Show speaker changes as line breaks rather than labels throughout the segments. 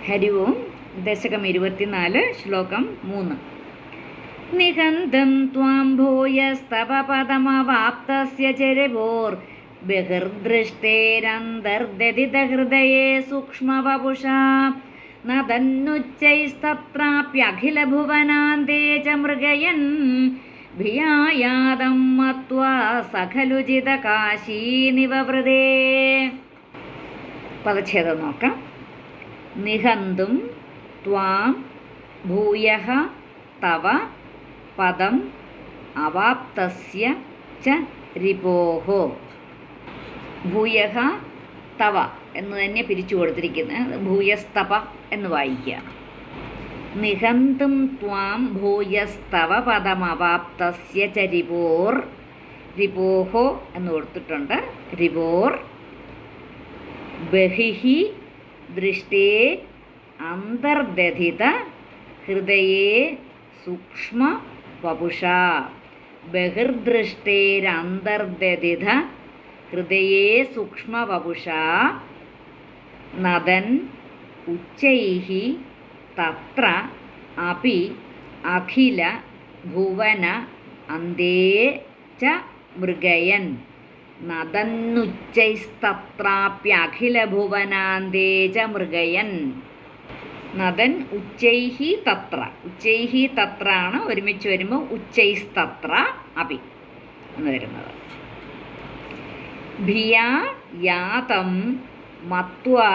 ഹരി ഓം. ദശകം 24, ശ്ലോകം 3. നിഹന്തം ത്വാം ഭൂയസ്തവ പദമവാപ്തസ്യ ചരവോർ ബഹിർദൃഷ്ടേരന്തർദതിതഹൃദയേ സൂക്ഷ്മവപുഷാ ന തന്നുച്ചൈസ്തത്രാപ്യഖിലഭുവനാന്തേ ച മൃഗയൻ ഭിയായാദം മത്വാ സഖലുജിതകാശീനിവവൃതേ. പദച്ഛേദം നോക്കാം. നിഹന്തും ത്വാം ഭൂയഃ തവ പദം അവാപ്തസ്യ ച രിപോഃ. ഭൂയഃ തവ എന്ന് തന്നെ പിരിച്ചു കൊടുത്തിരിക്കുന്നത് ഭൂയസ്തവ എന്ന് വായിക്കുക. നിഹന്തും ത്വാം ഭൂയസ്തവ പദമവാപ്തസ്യ ച രിപോർ. രിപോഃ എന്ന് കൊടുത്തിട്ടുണ്ട്. രിപോർ ബഹിഃ ദൃഷ്ടേ അന്തർദധിത ഹൃദയേ സൂക്ഷ്മ വപുഷാ. ബഹിർദൃഷ്ടേരന്തർദധിത ഹൃദയേ സൂക്ഷ്മ വപുഷാ നദൻ ഉച്ചൈഃ തത്ര അപി അഖില ഭുവന അന്തേ ച മൃഗയൻ. നദന്നുച്ചൈസ്തത്രാപ്യഖിലഭുവനാന്തേ ച മൃഗയൻ. നദൻ ഉച്ചൈഃ തത്ര. ഉച്ചൈഃ തത്ര ആണ് ഒരുമിച്ച് വരുമ്പോൾ ഉച്ചൈസ്തത്ര അപി എന്ന് വരുന്നത്. ഭിയാ യാതം മത്വാ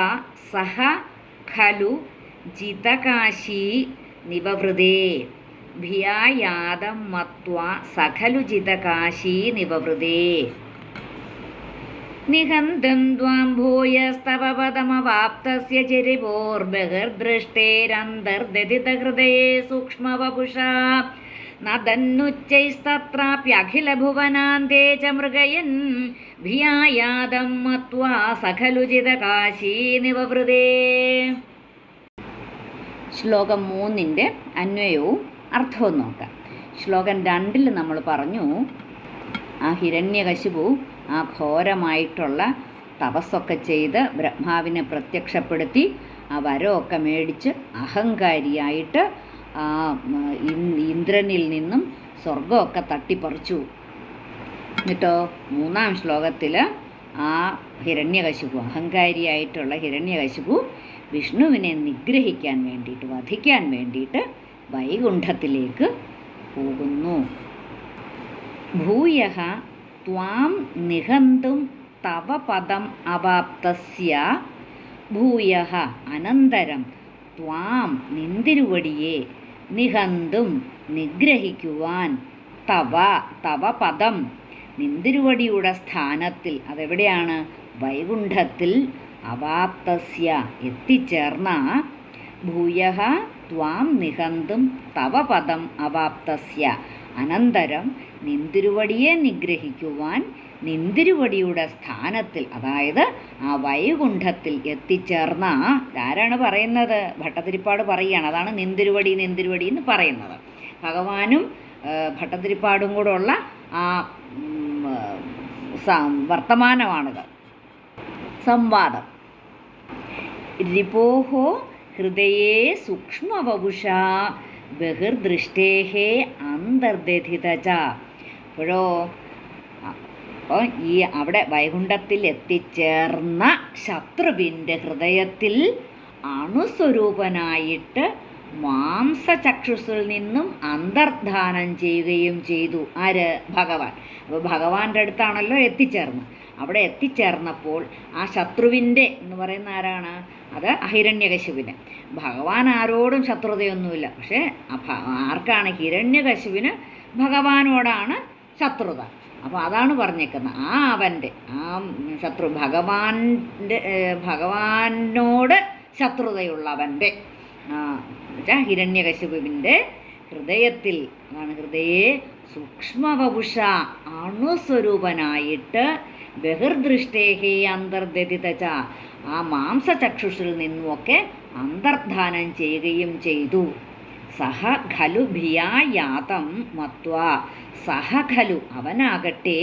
സഹ ഖലു ജിതകാശീ നിവവൃതേ. ഭിയാ യാതം മത്വാ സഖലു ജിതകാശീ നിവവൃതേ. നിഹന്തം ത്വാം ഭൂയസ്തവ പദമവാപ്തസ്യ ച രിപോർ ബഹിർദൃഷ്ടേരന്തർദതിതഹൃദയേ സൂക്ഷ്മവപുഷാ ന തന്നുച്ചൈസ്തത്രാപ്യഖിലഭുവനാന്തേ ച മൃഗയൻ ഭിയാ യാതം മത്വാ സഖലുജിതകാശീ നിവവൃതേ. ശ്ലോകം 3 അന്വയവും അർത്ഥവും നോക്കാം. ശ്ലോകം 2 നമ്മൾ പറഞ്ഞു, ആ ഹിരണ്യകശിപു ആ ഘോരമായിട്ടുള്ള തപസ്സൊക്കെ ചെയ്ത് ബ്രഹ്മാവിനെ പ്രത്യക്ഷപ്പെടുത്തി ആ വരമൊക്കെ മേടിച്ച് അഹങ്കാരിയായിട്ട് ആ ഇന്ദ്രനിൽ നിന്നും സ്വർഗമൊക്കെ തട്ടിപ്പറിച്ചു. എന്നിട്ടോ 3-ാം ശ്ലോകത്തിൽ ആ ഹിരണ്യകശിപു, അഹങ്കാരിയായിട്ടുള്ള ഹിരണ്യകശിപു വിഷ്ണുവിനെ നിഗ്രഹിക്കാൻ വേണ്ടിയിട്ട്, വധിക്കാൻ വേണ്ടിയിട്ട് വൈകുണ്ഠത്തിലേക്ക് പോകുന്നു. ഭൂയഃ ത്വാം നിഹന്തും തവ പദം അവാപ്തസ്യ. ഭൂയഃ അനന്തരം, ത്വാം നിന്തിരുവടിയെ, നിഹന്തും നിഗ്രഹിക്കുവാൻ, തവ തവ പദം നിന്തിരുവടിയുടെ സ്ഥാനത്തിൽ, അതെവിടെയാണ്? വൈകുണ്ഠത്തിൽ, അവാപ്തസ്യ എത്തിച്ചേർന്ന. ഭൂയഃ ത്വാം നിഹന്തും തവ പദം അവാപ്തസ്യ അനന്തരം നിന്തിരുവടിയെ നിഗ്രഹിക്കുവാൻ നിന്തിരുവടിയുടെ സ്ഥാനത്തിൽ, അതായത് ആ വൈകുണ്ഠത്തിൽ എത്തിച്ചേർന്ന. ആരാണ് പറയുന്നത്? ഭട്ടതിരിപ്പാട് പറയുകയാണ്. അതാണ് നിന്തിരുവടി നിന്തിരുവടി എന്ന് പറയുന്നത്. ഭഗവാനും ഭട്ടതിരിപ്പാടും കൂടെ ഉള്ള ആ വർത്തമാനമാണിത്, സംവാദം. രിപോഃ ഹൃദയേ സൂക്ഷ്മവപുഷാ ബഹിർദൃഷ്ടേഃ അന്തർദധിത ച. അപ്പോൾ ഈ അവിടെ വൈകുണ്ഠത്തിൽ എത്തിച്ചേർന്ന ശത്രുവിൻ്റെ ഹൃദയത്തിൽ അണുസ്വരൂപനായിട്ട് മാംസചക്ഷുസിൽ നിന്നും അന്തർധാനം ചെയ്യുകയും ചെയ്തു. ആര്? ഭഗവാൻ. അപ്പോൾ ഭഗവാന്റെ അടുത്താണല്ലോ എത്തിച്ചേർന്നത്. അവിടെ എത്തിച്ചേർന്നപ്പോൾ ആ ശത്രുവിൻ്റെ എന്ന് പറയുന്ന ആരാണ്? അത് ഹിരണ്യകശിപുവിന്. ഭഗവാൻ ആരോടും ശത്രുതയൊന്നുമില്ല. പക്ഷേ ആർക്കാണ്? ഹിരണ്യകശിപുവിന് ഭഗവാനോടാണ് ശത്രുത. അപ്പോൾ അതാണ് പറഞ്ഞേക്കുന്നത്. ആ അവൻ്റെ ആ ശത്രു ഭഗവാനോട് ശത്രുതയുള്ളവൻ്റെ എന്നുവെച്ചാൽ ഹിരണ്യകശിപുവിൻ്റെ ഹൃദയത്തിൽ, അതാണ് ഹൃദയേ സൂക്ഷ്മവപുഷ അണുസ്വരൂപനായിട്ട് ബഹിർദൃഷ്ടേഃ അന്തർദധിത ച ആ മാംസചക്ഷുഷിൽ നിന്നുമൊക്കെ അന്തർധാനം ചെയ്യുകയും ചെയ്തു. സഹ ഖലു ഭിയാ യാതം മത്വാ. സഹ ഖലു അവനാകട്ടെ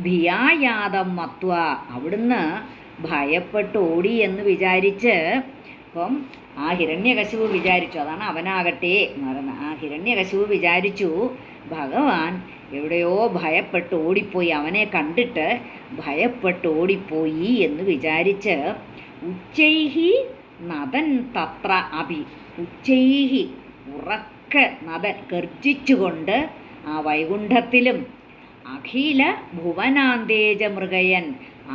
ഭിയാ യാതം മത്വാ അവിടുന്ന് ഭയപ്പെട്ട് ഓടി എന്ന് വിചാരിച്ച് അപ്പം ആ ഹിരണ്യകശിപു വിചാരിച്ചു, അതാണ് അവനാകട്ടെ എന്ന് പറയുന്നത്. ആ ഹിരണ്യകശിപു വിചാരിച്ചു ഭഗവാൻ എവിടെയോ ഭയപ്പെട്ട് ഓടിപ്പോയി, അവനെ കണ്ടിട്ട് ഭയപ്പെട്ട് ഓടിപ്പോയി എന്ന് വിചാരിച്ച് ഉച്ചൈഹി നദൻ തത്ര അഭി, ഉച്ചൈഹി ഉറക്ക നദൻ ഗർജിച്ചുകൊണ്ട് ആ വൈകുണ്ഠത്തിലും അഖില ഭുവനാന്തേജ മൃഗയൻ,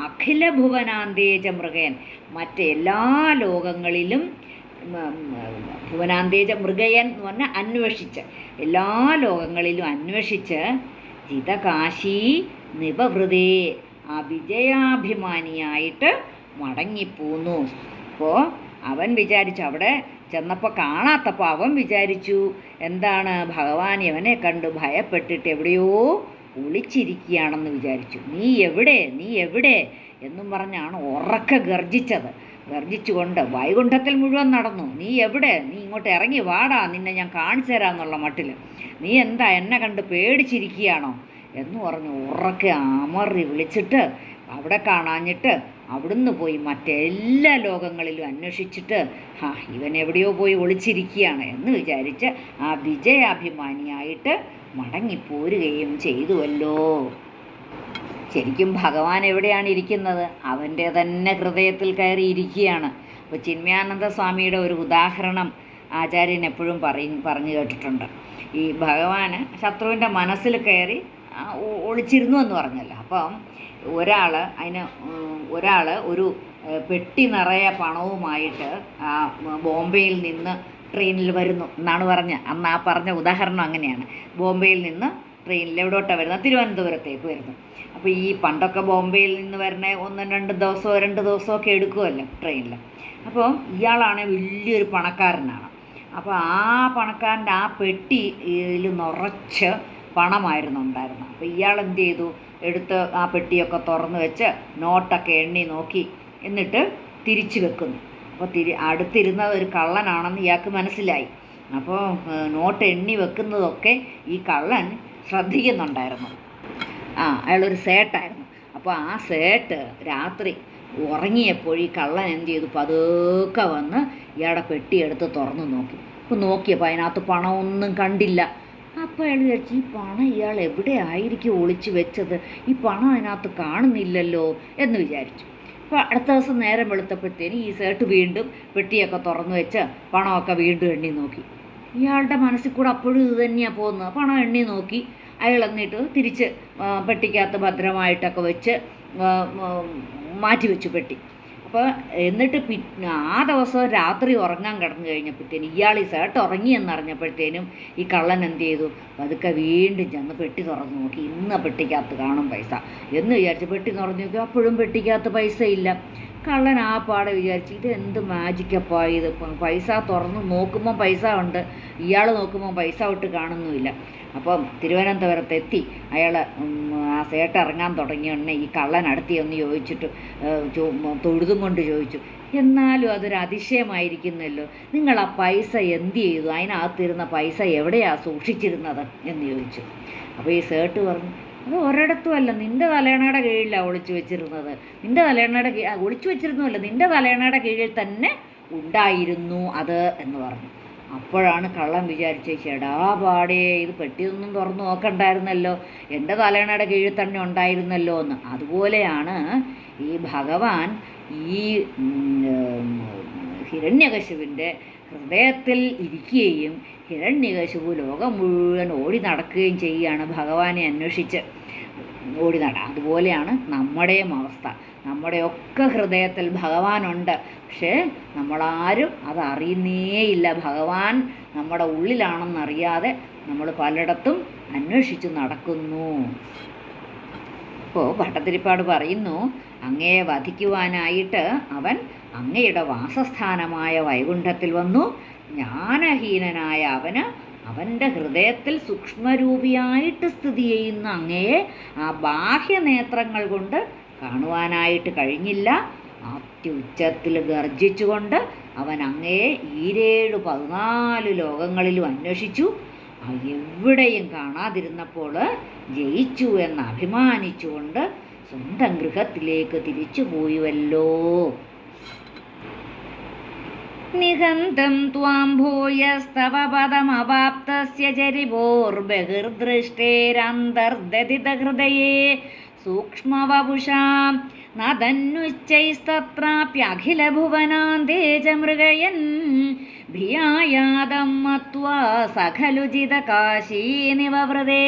അഖില ഭുവനാന്തേജ മൃഗയൻ മറ്റെല്ലാ ലോകങ്ങളിലും, ഭുവനാന്തേജ മൃഗയൻ എന്ന് പറഞ്ഞാൽ അന്വേഷിച്ച്, എല്ലാ ലോകങ്ങളിലും അന്വേഷിച്ച് ജിതകാശി നിപവൃതേ ആ വിജയാഭിമാനിയായിട്ട് മടങ്ങിപ്പോന്നു. അപ്പോൾ അവൻ വിചാരിച്ചു, അവിടെ ചെന്നപ്പോൾ കാണാത്തപ്പോൾ അവൻ വിചാരിച്ചു എന്താണ്, ഭഗവാൻ അവനെ കണ്ടു ഭയപ്പെട്ടിട്ട് എവിടെയോ ഒളിച്ചിരിക്കുകയാണെന്ന് വിചാരിച്ചു. നീ എവിടെ, നീ എവിടെ എന്നും പറഞ്ഞാണ് ഉറക്കെ ഗർജിച്ചത്. ഗർജിച്ചുകൊണ്ട് വൈകുണ്ഠത്തിൽ മുഴുവൻ നടന്നു. നീ എവിടെ, നീ ഇങ്ങോട്ട് ഇറങ്ങി വാടാ, നിന്നെ ഞാൻ കാണിച്ചു തരാമെന്നുള്ള മട്ടിൽ. നീ എന്താ എന്നെ കണ്ട് പേടിച്ചിരിക്കുകയാണോ എന്ന് പറഞ്ഞു ഉറക്കെ അമറി വിളിച്ചിട്ട് അവിടെ കാണാഞ്ഞിട്ട് അവിടുന്ന് പോയി മറ്റെല്ലാ ലോകങ്ങളിലും അന്വേഷിച്ചിട്ട് ഇവൻ എവിടെയോ പോയി ഒളിച്ചിരിക്കുകയാണ് എന്ന് വിചാരിച്ച് ആ വിജയാഭിമാനിയായിട്ട് മടങ്ങിപ്പോരുകയും ചെയ്തുവല്ലോ. ശരിക്കും ഭഗവാൻ എവിടെയാണ് ഇരിക്കുന്നത്? അവൻ്റെ തന്നെ ഹൃദയത്തിൽ കയറി ഇരിക്കുകയാണ്. അപ്പോൾ ചിന്മയാനന്ദ സ്വാമിയുടെ ഒരു ഉദാഹരണം ആചാര്യൻ എപ്പോഴും പറഞ്ഞു കേട്ടിട്ടുണ്ട്. ഈ ഭഗവാന് ശത്രുവിൻ്റെ മനസ്സിൽ കയറി ഒളിച്ചിരുന്നു എന്ന് പറഞ്ഞല്ലോ. അപ്പം ഒരാൾ ഒരു പെട്ടി നിറയെ പണവുമായിട്ട് ബോംബെയിൽ നിന്ന് ട്രെയിനിൽ വരുന്നു എന്നാണ് അന്ന് ആ പറഞ്ഞ ഉദാഹരണം അങ്ങനെയാണ്. ബോംബെയിൽ നിന്ന് ട്രെയിനിൽ എവിടോട്ടാണ് വരുന്നത്? തിരുവനന്തപുരത്തേക്ക് വരുന്നു. അപ്പോൾ ഈ പണ്ടൊക്കെ ബോംബെയിൽ നിന്ന് വരുന്ന 1-2 ദിവസമൊക്കെ എടുക്കുമല്ലോ ട്രെയിനിൽ. അപ്പോൾ ഇയാളാണെങ്കിൽ വലിയൊരു പണക്കാരനാണ്. അപ്പോൾ ആ പണക്കാരൻ്റെ ആ പെട്ടിയിൽ നിറച്ച് പണമായിരുന്നു ഉണ്ടായിരുന്നത്. അപ്പോൾ ഇയാൾ എന്ത് ചെയ്തു, എടുത്ത് ആ പെട്ടിയൊക്കെ തുറന്ന് വെച്ച് നോട്ടൊക്കെ എണ്ണി നോക്കി എന്നിട്ട് തിരിച്ചു വെക്കുന്നു. അപ്പോൾ അടുത്തിരുന്ന ഒരു കള്ളനാണെന്ന് ഇയാൾക്ക് മനസ്സിലായി. അപ്പോൾ നോട്ട് എണ്ണി വെക്കുന്നതൊക്കെ ഈ കള്ളൻ ശ്രദ്ധിക്കുന്നുണ്ടായിരുന്നു. അയാളൊരു സേട്ടായിരുന്നു. അപ്പോൾ ആ സേട്ട് രാത്രി ഉറങ്ങിയപ്പോൾ ഈ കള്ളൻ എന്ത് ചെയ്തു, പതുക്കെ വന്ന് ഇയാളുടെ പെട്ടിയെടുത്ത് തുറന്ന് നോക്കി. അപ്പോൾ നോക്കിയപ്പോൾ അതിനകത്ത് പണമൊന്നും കണ്ടില്ല. അപ്പോൾ അയാൾ വിചാരിച്ചു, ഈ പണം ഇയാൾ എവിടെ ആയിരിക്കും ഒളിച്ചു വെച്ചത്, ഈ പണം അതിനകത്ത് കാണുന്നില്ലല്ലോ എന്ന് വിചാരിച്ചു. അപ്പോൾ അടുത്ത ദിവസം നേരം വെളുത്തപ്പോഴത്തേന് ഈ സേട്ട് വീണ്ടും പെട്ടിയൊക്കെ തുറന്നു വെച്ച് പണമൊക്കെ വീണ്ടും എണ്ണി നോക്കി. ഇയാളുടെ മനസ്സിൽ കൂടെ അപ്പോഴും ഇത് തന്നെയാണ് പോകുന്നത്. പണം എണ്ണി നോക്കി. അയാൾ എന്നിട്ട് തിരിച്ച് പെട്ടിക്കകത്ത് ഭദ്രമായിട്ടൊക്കെ വെച്ച് മാറ്റി വെച്ചു പെട്ടി. അപ്പോൾ എന്നിട്ട് ആ ദിവസം രാത്രി ഉറങ്ങാൻ കിടന്നു കഴിഞ്ഞപ്പോഴത്തേനും ഈ സേട്ട് ഉറങ്ങിയെന്നറിഞ്ഞപ്പോഴത്തേനും ഈ കള്ളൻ എന്ത് ചെയ്തു, പതുക്കെ വീണ്ടും ചെന്ന് പെട്ടി തുറന്ന് നോക്കി. ഇന്ന് പെട്ടിക്കകത്ത് കാണും പൈസ എന്ന് വിചാരിച്ച് പെട്ടി തുറന്ന് നോക്കി. അപ്പോഴും പെട്ടിക്കകത്ത് പൈസ ഇല്ല. കള്ളൻ ആ പാടെ വിചാരിച്ചു, ഇത് എന്ത് മാജിക്കപ്പാ ഇത്, പൈസ തുറന്ന് നോക്കുമ്പോൾ പൈസ ഉണ്ട്, ഇയാൾ നോക്കുമ്പോൾ പൈസ വിട്ട് കാണുന്നുമില്ല. അപ്പം തിരുവനന്തപുരത്തെത്തി അയാൾ ആ സേട്ട് ഇറങ്ങാൻ തുടങ്ങിയ ഉടനെ ഈ കള്ളൻ അടുത്തി ഒന്ന് ചോദിച്ചിട്ട് തൊഴുതും കൊണ്ട് ചോദിച്ചു, എന്നാലും അതൊരു അതിശയമായിരിക്കുന്നല്ലോ, നിങ്ങൾ ആ പൈസ എന്ത് ചെയ്തു, അതിനകത്തിരുന്ന പൈസ എവിടെയാണ് സൂക്ഷിച്ചിരുന്നത് എന്ന് ചോദിച്ചു. അപ്പോൾ ഈ സേട്ട് പറഞ്ഞു, അത് ഒരിടത്തുമല്ല, നിൻ്റെ തലേണയുടെ കീഴിലാണ് ഒളിച്ചു വെച്ചിരുന്നത്, നിൻ്റെ തലേണയുടെ ഒളിച്ചു വെച്ചിരുന്നുമല്ല, നിൻ്റെ തലേണയുടെ കീഴിൽ തന്നെ ഉണ്ടായിരുന്നു അത് എന്ന് പറഞ്ഞു. അപ്പോഴാണ് കള്ളൻ വിചാരിച്ചത്, ചേടാ പാടേ, ഇത് പെട്ടിയൊന്നും തുറന്ന് നോക്കണ്ടായിരുന്നല്ലോ, എൻ്റെ തലേണയുടെ കീഴിൽ തന്നെ ഉണ്ടായിരുന്നല്ലോ എന്ന്. അതുപോലെയാണ് ഈ ഭഗവാൻ ഈ ഹിരണ്യകശിപുവിൻ്റെ ഹൃദയത്തിൽ ഇരിക്കുകയും ഹിരണ്യകശിപു ലോകം മുഴുവൻ ഓടി നടക്കുകയും ചെയ്യുകയാണ് ഭഗവാനെ അന്വേഷിച്ച് അതുപോലെയാണ് നമ്മുടെയും അവസ്ഥ. നമ്മുടെയൊക്കെ ഹൃദയത്തിൽ ഭഗവാനുണ്ട്, പക്ഷേ നമ്മളാരും അതറിയുന്നേയില്ല. ഭഗവാൻ നമ്മുടെ ഉള്ളിലാണെന്നറിയാതെ നമ്മൾ പലയിടത്തും അന്വേഷിച്ച് നടക്കുന്നു. ഇപ്പോൾ ഭട്ടതിരിപ്പാട് പറയുന്നു, അങ്ങയെ വധിക്കുവാനായിട്ട് അവൻ അങ്ങയുടെ വാസസ്ഥാനമായ വൈകുണ്ഠത്തിൽ വന്നു. ജ്ഞാനഹീനനായ അവൻ്റെ ഹൃദയത്തിൽ സൂക്ഷ്മരൂപിയായിട്ട് സ്ഥിതി ചെയ്യുന്ന അങ്ങയെ ആ ബാഹ്യനേത്രങ്ങൾ കൊണ്ട് കാണുവാനായിട്ട് കഴിഞ്ഞില്ല. അത്യുച്ചത്തിൽ ഗർജിച്ചുകൊണ്ട് അവൻ അങ്ങയെ 14 ലോകങ്ങളിലും അന്വേഷിച്ചു. എവിടെയും കാണാതിരുന്നപ്പോൾ ജയിച്ചു എന്ന് അഭിമാനിച്ചുകൊണ്ട് സ്വന്തം ഗൃഹത്തിലേക്ക് തിരിച്ചു പോയുവല്ലോ. നിഹന്തം ത്വാം ഭൂയസ്തവ പദമവാപ്തസ്യ ചരിപോർബഹിർദൃഷ്ടേരന്തർദതിതഹൃദയേ സൂക്ഷ്മവപുഷാം നദന്നുച്ചൈസ്തത്രാപ്യഖിലഭുവനാന്തേ ച മൃഗയൻ ഭിയായാദം മത്വാ സഖലു ജിതകാശീ നിവവൃതേ.